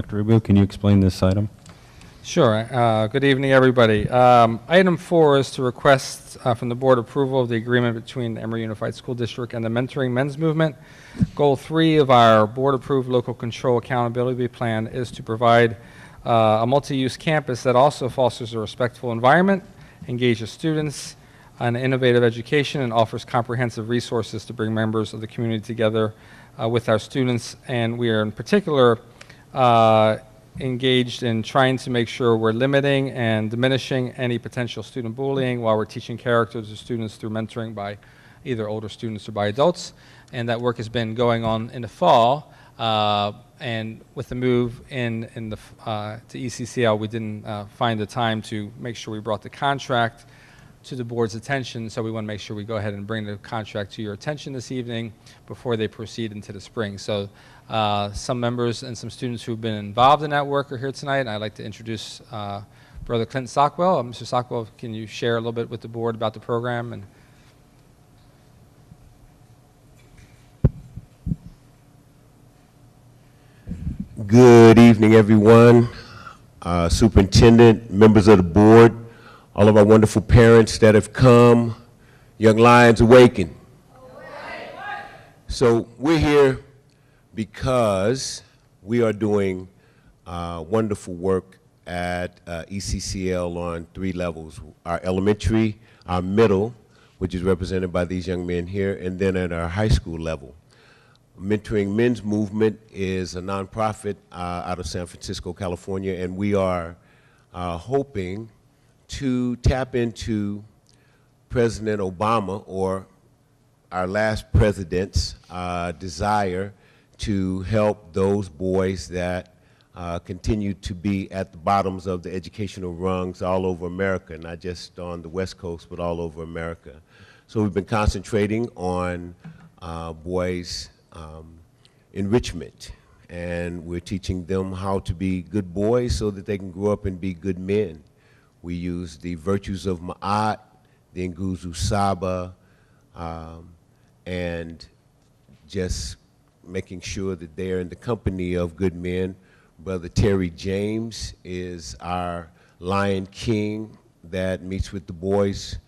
Dr. Rubio, can you explain this item? Sure. Good evening, everybody. Item 4 is to request from the board approval of the agreement between the Emery Unified School District and the Mentoring Men's Movement. Goal 3 of our board-approved local control accountability plan is to provide a multi-use campus that also fosters a respectful environment, engages students, an innovative education, and offers comprehensive resources to bring members of the community together with our students. And we are in particular engaged in trying to make sure we're limiting and diminishing any potential student bullying while we're teaching character to students through mentoring by either older students or by adults. And that work has been going on in the fall. And with the move to ECCL, we didn't find the time to make sure we brought the contract to the board's attention, so we want to make sure we go ahead and bring the contract to your attention this evening before they proceed into the spring. So some members and some students who've been involved in that work are here tonight, and I'd like to introduce Brother Clinton Sockwell. Mr. Sockwell, can you share a little bit with the board about the program? And good evening, everyone. Superintendent, members of the board, all of our wonderful parents that have come, Young Lions Awaken. So we're here because we are doing wonderful work at ECCL on 3 levels. Our elementary, our middle, which is represented by these young men here, and then at our high school level. Mentoring Men's Movement is a nonprofit out of San Francisco, California, and we are hoping to tap into President Obama, or our last president's desire to help those boys that continue to be at the bottoms of the educational rungs all over America, not just on the West Coast, but all over America. So we've been concentrating on boys' enrichment, and we're teaching them how to be good boys so that they can grow up and be good men. We use the virtues of Ma'at, the Nguzu Saba, and just making sure that they're in the company of good men. Brother Terry James is our Lion King that meets with the boys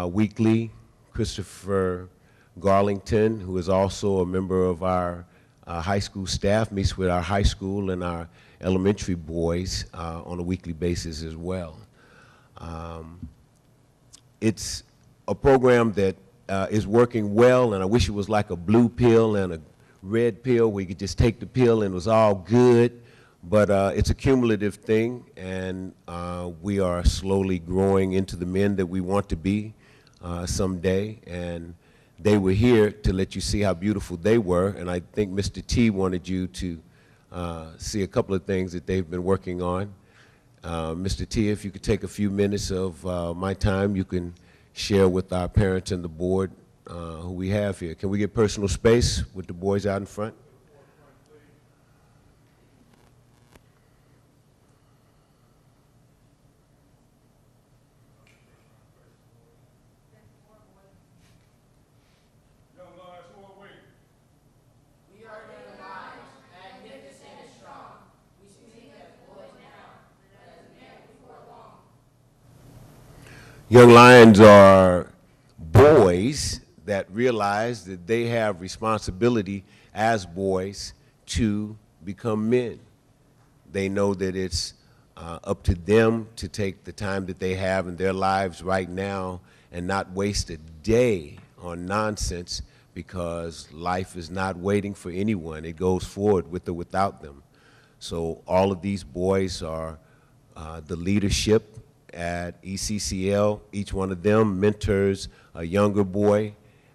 weekly. Christopher Garlington, who is also a member of our high school staff, meets with our high school and our elementary boys on a weekly basis as well. It's a program that is working well, and I wish it was like a blue pill and a red pill where you could just take the pill and it was all good, but it's a cumulative thing, and we are slowly growing into the men that we want to be someday, and they were here to let you see how beautiful they were, and I think Mr. T wanted you to see a couple of things that they've been working on. Mr. T, if you could take a few minutes of my time, you can share with our parents and the board who we have here. Can we get personal space with the boys out in front? Young Lions are boys that realize that they have responsibility as boys to become men. They know that it's up to them to take the time that they have in their lives right now and not waste a day on nonsense, because life is not waiting for anyone. It goes forward with or without them. So all of these boys are the leadership at ECCL. Each one of them mentors a younger boy,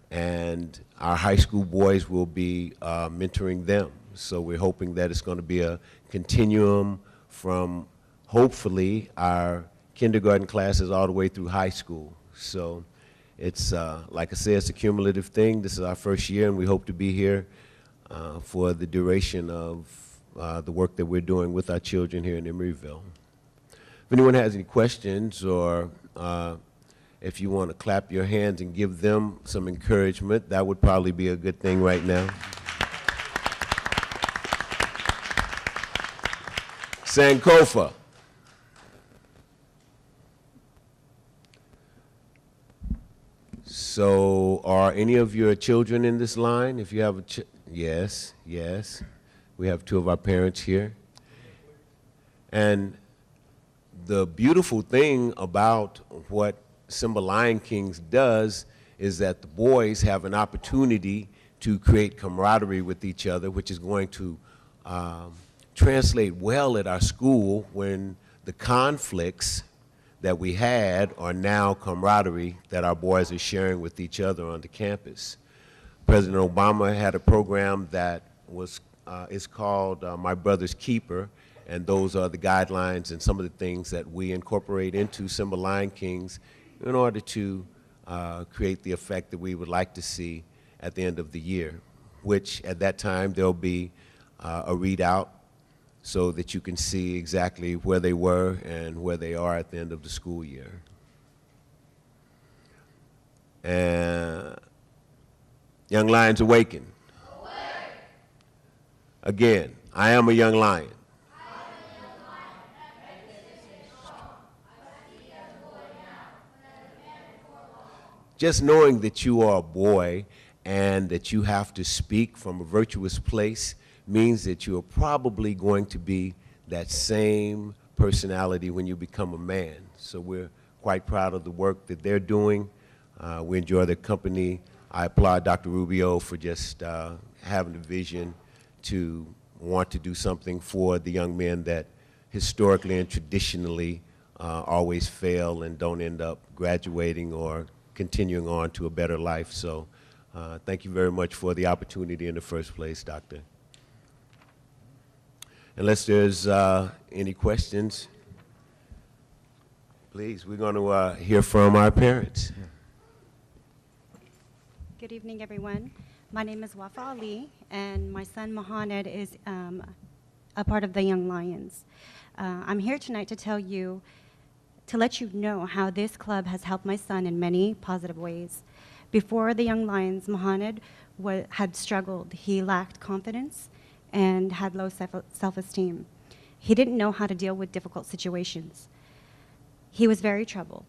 and our high school boys will be mentoring them. So we're hoping that it's going to be a continuum from hopefully our kindergarten classes all the way through high school. So it's, like I said, it's a cumulative thing. This is our first year, and we hope to be here for the duration of the work that we're doing with our children here in Emeryville. If anyone has any questions, or if you want to clap your hands and give them some encouragement, that would probably be a good thing right now. Sankofa. So are any of your children in this line? If you have a yes, yes. We have two of our parents here. And the beautiful thing about what Simba Lion Kings does is that the boys have an opportunity to create camaraderie with each other, which is going to translate well at our school when the conflicts that we had are now camaraderie that our boys are sharing with each other on the campus. President Obama had a program that is called My Brother's Keeper, and those are the guidelines and some of the things that we incorporate into Simba Lion Kings in order to create the effect that we would like to see at the end of the year, which at that time there'll be a readout so that you can see exactly where they were and where they are at the end of the school year. And Young Lions Awaken. Again, I am a young lion. Just knowing that you are a boy and that you have to speak from a virtuous place means that you are probably going to be that same personality when you become a man. So we're quite proud of the work that they're doing. We enjoy their company. I applaud Dr. Rubio for just having the vision to want to do something for the young men that historically and traditionally always fail and don't end up graduating or continuing on to a better life. So thank you very much for the opportunity in the first place, Doctor. Unless there's any questions, please, we're going to hear from our parents. Good evening, everyone. My name is Wafa Ali, and my son Mohamed is a part of the Young Lions. I'm here tonight to let you know how this club has helped my son in many positive ways. Before the Young Lions, Mohamed had struggled. He lacked confidence and had low self-esteem. He didn't know how to deal with difficult situations. He was very troubled.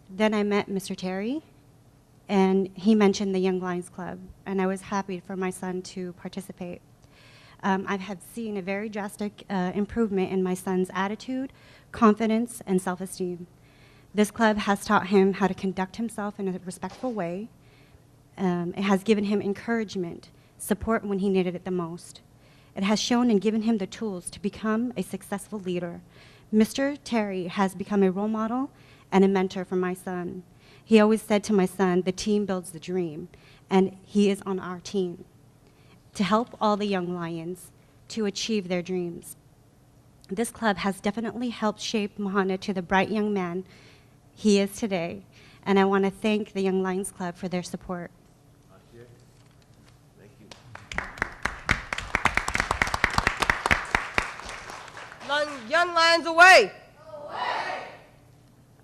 Then I met Mr. Terry, and he mentioned the Young Lions Club, and I was happy for my son to participate. I have seen a very drastic improvement in my son's attitude, confidence, and self-esteem. This club has taught him how to conduct himself in a respectful way. It has given him encouragement, support when he needed it the most. It has shown and given him the tools to become a successful leader. Mr. Terry has become a role model and a mentor for my son. He always said to my son, the team builds the dream, and he is on our team to help all the young lions to achieve their dreams. This club has definitely helped shape Mohamed to the bright young man he is today, and I want to thank the Young Lions Club for their support. Thank you. Young Lions away! Away!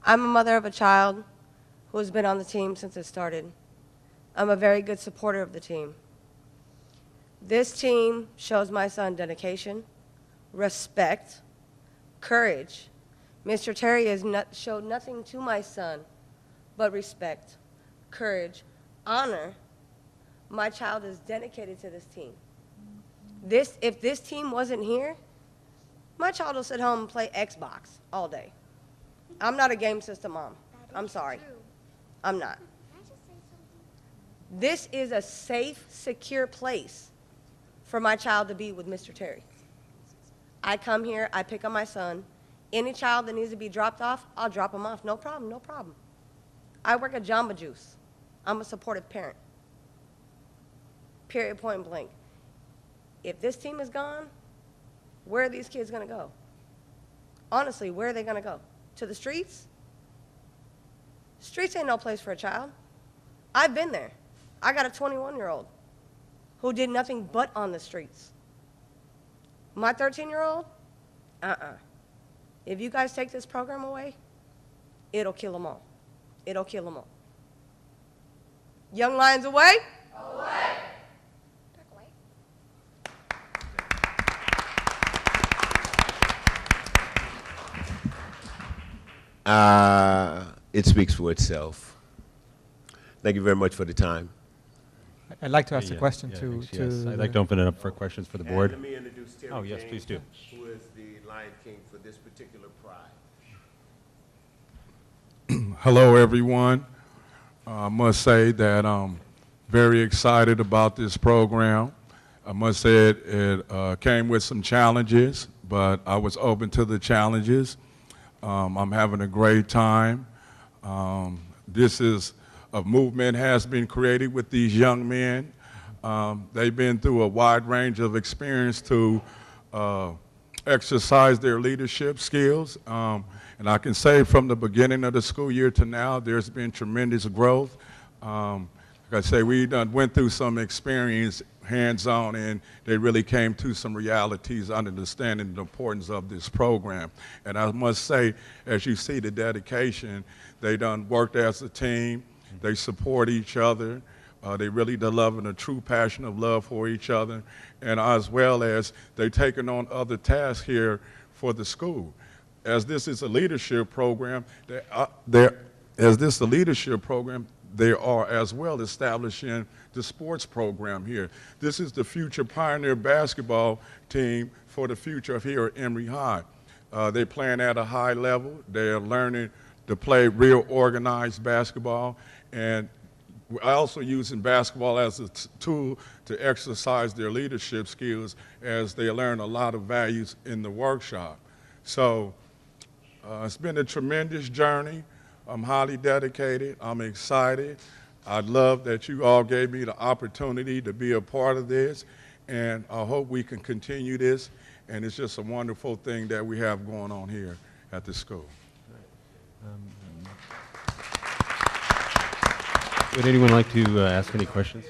I'm a mother of a child who has been on the team since it started. I'm a very good supporter of the team. This team shows my son dedication, respect, courage. Mr. Terry has showed nothing to my son but respect, courage, honor. My child is dedicated to this team. If this team wasn't here, my child will sit home and play Xbox all day. I'm not a game system mom. I'm sorry. I'm not. This is a safe, secure place for my child to be with Mr. Terry. I come here, I pick up my son. Any child that needs to be dropped off, I'll drop him off. No problem, no problem. I work at Jamba Juice. I'm a supportive parent. Period, point blank. If this team is gone, where are these kids going to go? Honestly, where are they going to go? To the streets? Streets ain't no place for a child. I've been there. I got a 21-year-old who did nothing but on the streets. My 13-year-old, If you guys take this program away, it'll kill them all. It'll kill them all. Young Lions away? Away! It speaks for itself. Thank you very much for the time. I'd like to ask a Yeah, question yeah, to. thanks, yes. I'd like to open it up for questions for the board. Let me introduce Terry Oh, yes, James, please do. who is the Lion King for this particular pride. Hello, everyone. I must say that I'm very excited about this program. I must say it came with some challenges, but I was open to the challenges. I'm having a great time. This is a movement has been created with these young men. They've been through a wide range of experience to exercise their leadership skills. And I can say from the beginning of the school year to now, there's been tremendous growth. Like I say, we went through some experience hands-on, and they really came to some realities, understanding the importance of this program. And I must say, as you see the dedication, they done worked as a team. They support each other. They really developing a true passion of love for each other, and as well as they taking on other tasks here for the school. As this is a leadership program, they are as well establishing the sports program here. This is the future Pioneer basketball team for the future of here at Emery High. They're playing at a high level. They're learning to play real organized basketball, and we're also using basketball as a tool to exercise their leadership skills as they learn a lot of values in the workshop. So it's been a tremendous journey. I'm highly dedicated. I'm excited. I love that you all gave me the opportunity to be a part of this, and I hope we can continue this. And it's just a wonderful thing that we have going on here at the school. Would anyone like to ask any questions?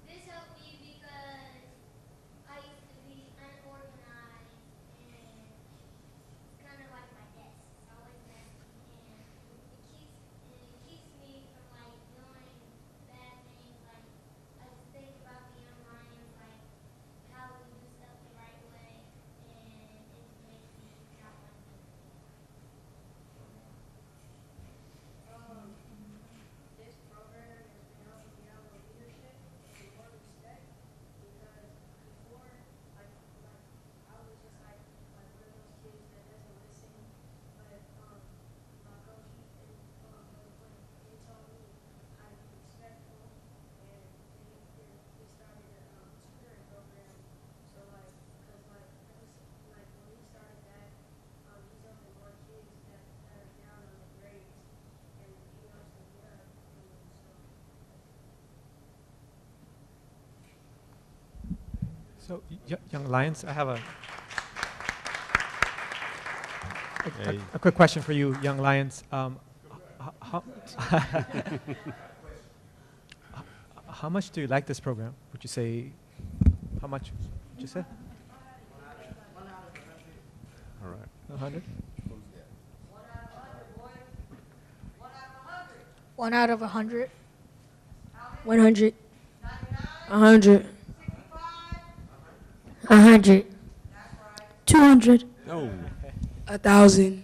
This helped me because I used to be unorganized and it's kind of like my desk. It's always messy and it keeps me from like doing bad things. Like I just think about the young lions, like how we do stuff the right way, and it just makes me not want to do it. This program has been helping me out with leadership and more respect because before, like I was just like one of those kids that doesn't listen. But my coach he told me how to be respectful, and we started a tutoring program. So like, cause like ever like when we started that, he's helping more kids that are down on the grades, and he wants to get up. So, Young Lions, I have a quick question for you, Young Lions. How, how much do you like this program? Would you say, how much would you say? 100? 1 out of 100. 100. 100. 100. 200. No. 1,000.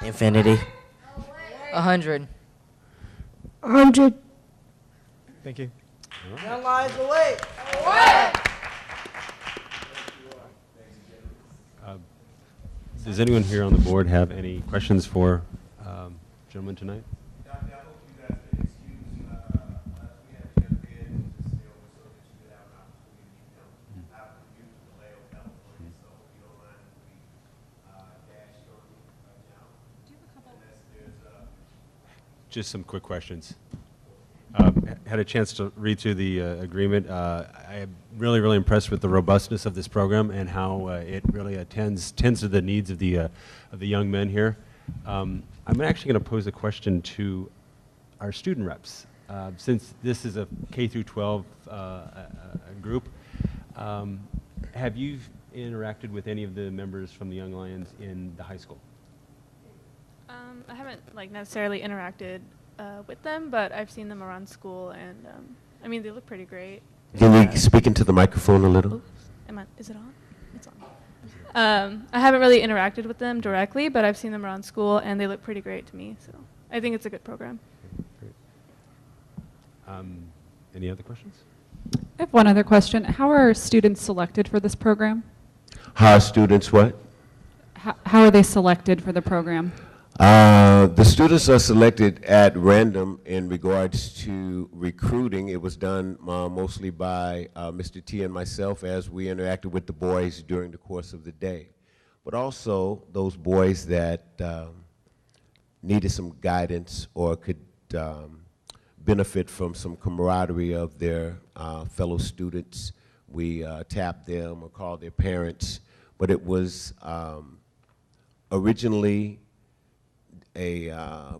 Infinity. 100. 100. Thank you. Young Lions away. Does anyone here on the board have any questions for gentlemen tonight? Just some quick questions. Had a chance to read through the agreement. I am really, really impressed with the robustness of this program and how it really tends to the needs of the young men here. I'm actually going to pose a question to our student reps. Since this is a K through 12 group, have you interacted with any of the members from the Young Lions in the high school? I haven't necessarily interacted with them, but I've seen them around school, and I mean, they look pretty great. Can we speak into the microphone a little? Is it on? It's on. I haven't really interacted with them directly, but I've seen them around school, and they look pretty great to me. So I think it's a good program. Great. Any other questions? I have one other question. How are students selected for this program? How are students what? How are they selected for the program? The students are selected at random in regards to recruiting. It was done mostly by Mr. T and myself as we interacted with the boys during the course of the day. But also those boys that needed some guidance or could benefit from some camaraderie of their fellow students. We tapped them or called their parents. But it was originally a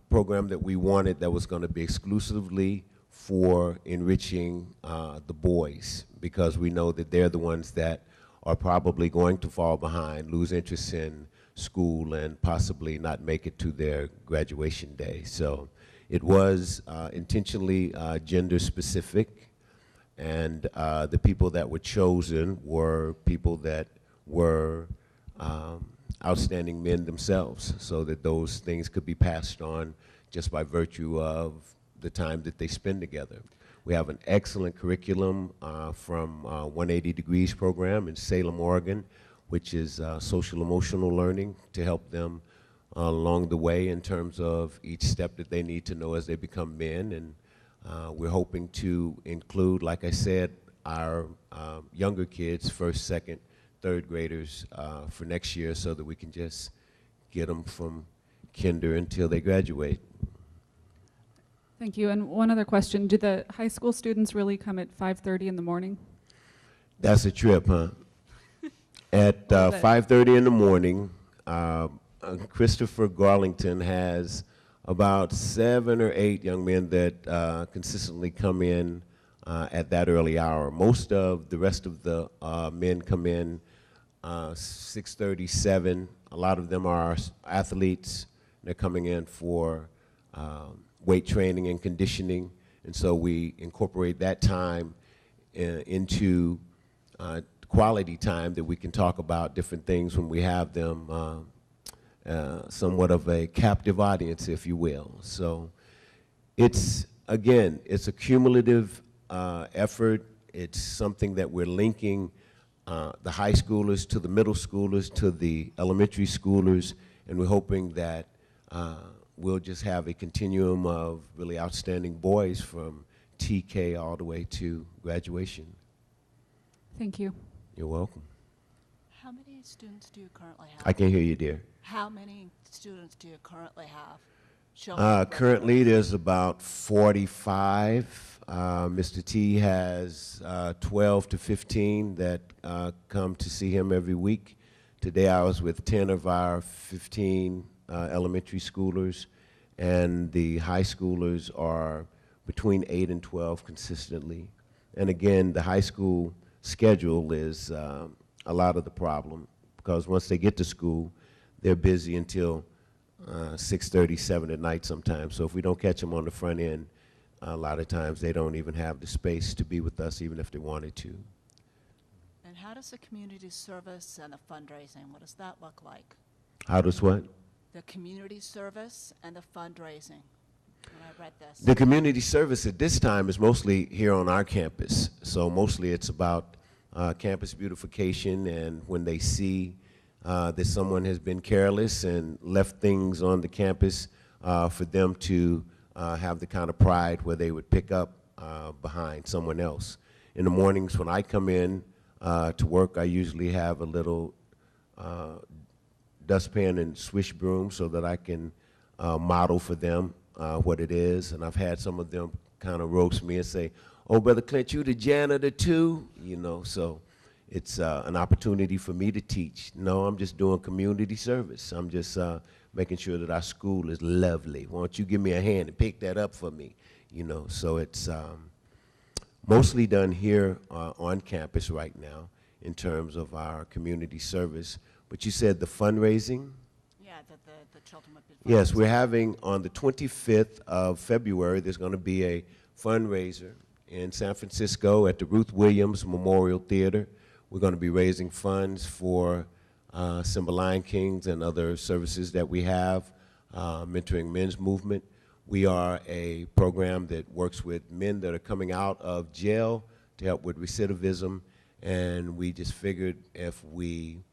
program that we wanted that was going to be exclusively for enriching the boys, because we know that they're the ones that are probably going to fall behind, lose interest in school, and possibly not make it to their graduation day. So it was intentionally gender specific, and the people that were chosen were people that were outstanding men themselves, so that those things could be passed on just by virtue of the time that they spend together. We have an excellent curriculum from 180 Degrees program in Salem, Oregon, which is social emotional learning to help them along the way in terms of each step that they need to know as they become men. And we're hoping to include, like I said, our younger kids, first, second, third graders for next year, so that we can just get them from kinder until they graduate. Thank you. And one other question. Do the high school students really come at 5:30 in the morning? That's a trip, huh? At 5:30 in the morning, Christopher Garlington has about 7 or 8 young men that consistently come in at that early hour. Most of the rest of the men come in 6:30, 7. A lot of them are athletes. They're coming in for weight training and conditioning, and so we incorporate that time into quality time that we can talk about different things when we have them somewhat of a captive audience, if you will. So it's, again, it's a cumulative effort. It's something that we're linking the high schoolers to the middle schoolers to the elementary schoolers, and we're hoping that we'll just have a continuum of really outstanding boys from TK all the way to graduation. Thank you. You're welcome. How many students do you currently have? I can hear you, dear. How many students do you currently have? Currently, there's about 45. Mr. T has 12 to 15 that come to see him every week. Today I was with 10 of our 15 elementary schoolers, and the high schoolers are between 8 and 12 consistently. And again, the high school schedule is a lot of the problem, because once they get to school, they're busy until 6:30, 7 at night sometimes. So if we don't catch them on the front end, a lot of times they don't even have the space to be with us, even if they wanted to. And how does the community service and the fundraising, what does that look like? How does what? The community service and the fundraising, when I read this. The community service at this time is mostly here on our campus. So mostly it's about campus beautification, and when they see that someone has been careless and left things on the campus, for them to have the kind of pride where they would pick up behind someone else. In the mornings when I come in to work, I usually have a little dustpan and swish broom so that I can model for them what it is. And I've had some of them kind of roast me and say, "Oh, Brother Clint, you the janitor too?" You know, so it's an opportunity for me to teach. No, I'm just doing community service. I'm just making sure that our school is lovely. Why don't you give me a hand and pick that up for me? You know, so it's mostly done here on campus right now in terms of our community service. But you said the fundraising? Yeah, the children would be fundraising. Yes, we're having on the 25th of February, there's going to be a fundraiser in San Francisco at the Ruth Williams Memorial Theater. We're going to be raising funds for Simba Lion Kings and other services that we have, mentoring men's movement. We are a program that works with men that are coming out of jail to help with recidivism, and we just figured if we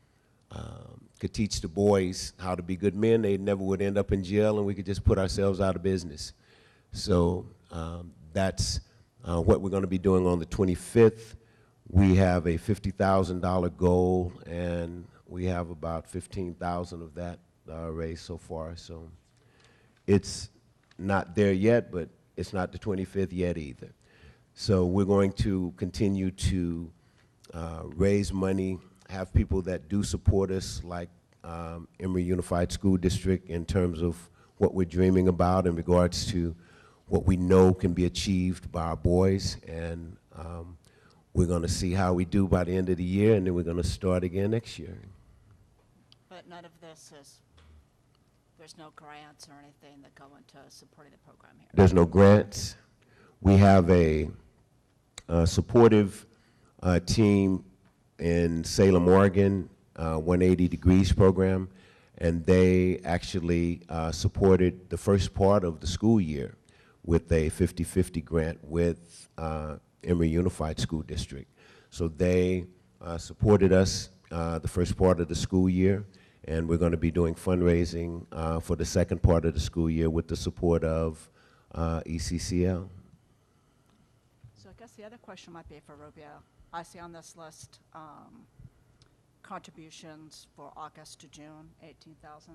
could teach the boys how to be good men, they never would end up in jail, and we could just put ourselves out of business. So that's what we're going to be doing on the 25th. We have a $50,000 goal, and we have about 15,000 of that raised so far. So it's not there yet, but it's not the 25th yet either. So we're going to continue to raise money, have people that do support us, like Emery Unified School District, in terms of what we're dreaming about in regards to what we know can be achieved by our boys. And we're going to see how we do by the end of the year, and then we're going to start again next year. But none of this is, there's no grants or anything that go into supporting the program here? There's no grants. We have a supportive team in Salem, Oregon, 180 Degrees program, and they actually supported the first part of the school year with a 50-50 grant with Emery Unified School District. So they supported us the first part of the school year, and we're going to be doing fundraising for the second part of the school year with the support of ECCL. So I guess the other question might be for Rubio. I see on this list contributions for August to June, 18,000.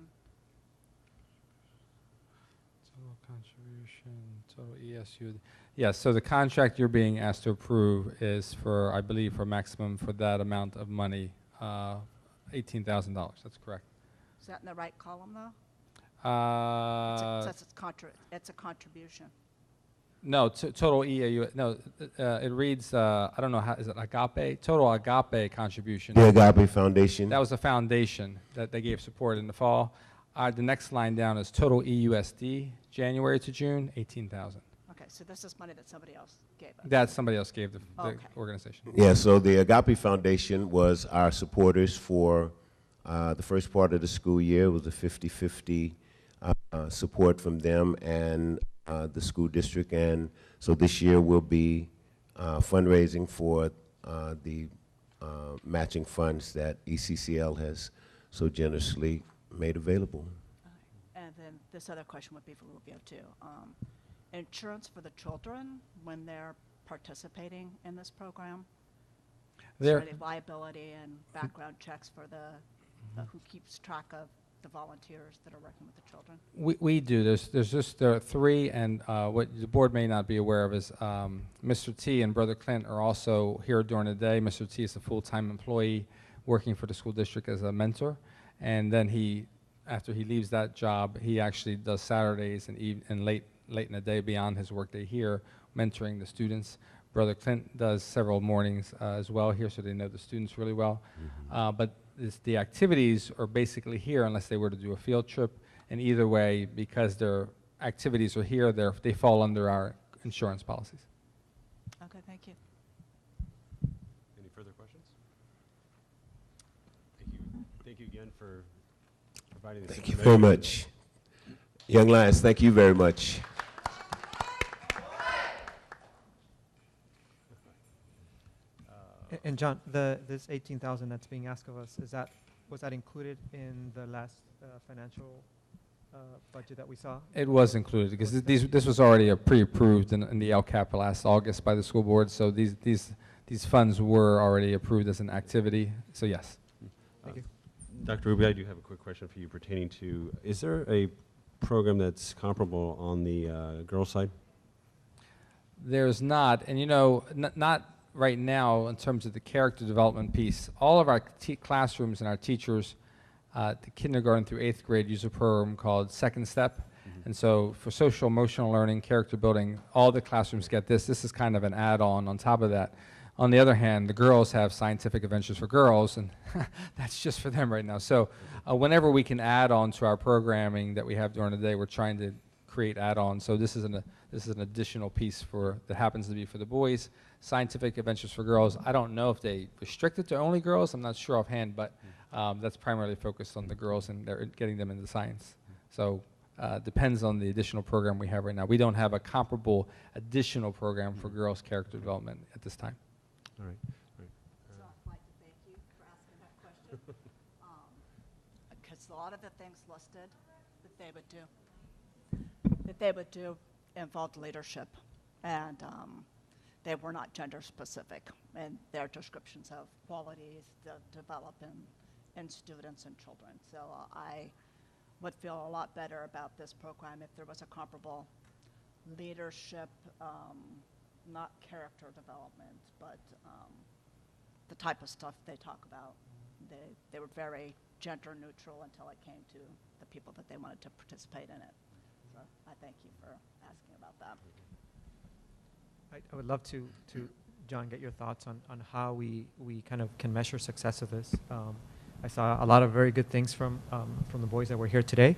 Total contribution, total ESU. Yes, so the contract you're being asked to approve is for, I believe, for maximum for that amount of money, $18,000. That's correct. Is that in the right column, though? It says it's a contribution. No, total EAU. No, it reads. I don't know how. Is it Agape? Total Agape contribution. The Agape Foundation. That was a foundation that they gave support in the fall. The next line down is total EUSD, January to June, 18,000. Okay, so this is money that somebody else gave us. That somebody else gave the Okay. organization. Yeah, so the Agape Foundation was our supporters for the first part of the school year. It was a 50-50 support from them and the school district. And so this year we'll be fundraising for the matching funds that ECCL has so generously made available. And then this other question would be for Rubio, too. Insurance for the children when they're participating in this program? Is there any liability and background checks for the who keeps track of the volunteers that are working with the children? We do. There are three, and what the board may not be aware of is Mr. T and Brother Clint are also here during the day. Mr. T is a full-time employee working for the school district as a mentor, and then after he leaves that job, he actually does Saturdays and late in the day beyond his workday here, mentoring the students. Brother Clint does several mornings as well here, so they know the students really well. But the activities are basically here unless they were to do a field trip. And either way, because their activities are here, they fall under our insurance policies. Okay, thank you. Any further questions? Thank you again for providing this Thank you very much. Young Lions, thank you very much. And John, this 18,000 that's being asked of us, was that included in the last financial budget that we saw? It was included because this was already pre-approved in the LCAP last August by the school board. So these funds were already approved as an activity. So yes. Thank you. Dr. Rubio, I do have a quick question for you pertaining to, is there a program that's comparable on the girls' side? There's not, and not right now in terms of the character development piece. All of our classrooms and our teachers, the kindergarten through 8th grade, use a program called Second Step. And so for social emotional learning, character building, all the classrooms get this. This is kind of an add-on on top of that. On the other hand, the girls have scientific adventures for girls, and that's just for them right now. So whenever we can add on to our programming that we have during the day, we're trying to create add-ons. So this is an additional piece that happens to be for the boys. Scientific adventures for girls. I don't know if they restrict it to only girls. I'm not sure offhand, but that's primarily focused on the girls and they're getting them into science. So depends on the additional program we have right now. We don't have a comparable additional program for girls' character development at this time. All right. So I'd like to thank you for asking that question. Because a lot of the things listed that they would do involved leadership, and they were not gender specific in their descriptions of qualities to develop in students and children. So I would feel a lot better about this program if there was a comparable leadership, not character development, but the type of stuff they talk about. They were very gender neutral until it came to the people that they wanted to participate in it. So I thank you for asking about that. I would love to, John, get your thoughts on how we kind of can measure success of this. I saw a lot of very good things from the boys that were here today.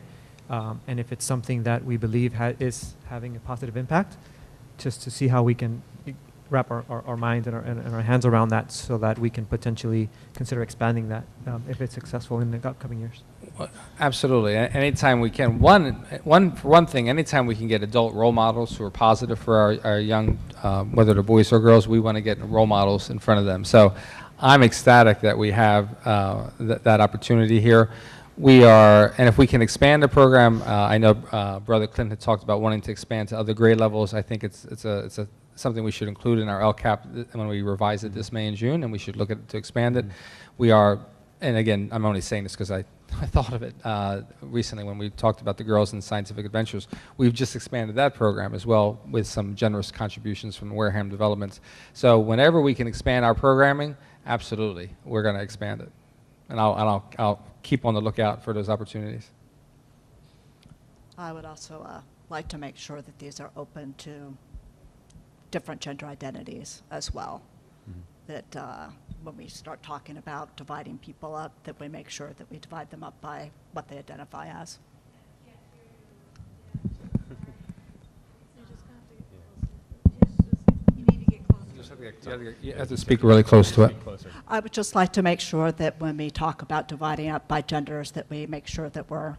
And if it's something that we believe is having a positive impact, just to see how we can wrap our minds and our hands around that so that we can potentially consider expanding that if it's successful in the upcoming years. Well, absolutely. Anytime we can. One thing, anytime we can get adult role models who are positive for our young, whether they're boys or girls, we want to get role models in front of them. So I'm ecstatic that we have that opportunity here. We are, and if we can expand the program, I know Brother Clinton had talked about wanting to expand to other grade levels. I think it's something we should include in our LCAP when we revise it this May and June, and we should look at to expand it. We are, and again, I'm only saying this because I thought of it recently when we talked about the girls in scientific adventures. We've just expanded that program as well with some generous contributions from Wareham Developments. So whenever we can expand our programming, absolutely, we're going to expand it. And I'll keep on the lookout for those opportunities. I would also like to make sure that these are open to different gender identities as well. That when we start talking about dividing people up, that we make sure that we divide them up by what they identify as. You have to speak really close to it. I would just like to make sure that when we talk about dividing up by genders, that we make sure that we're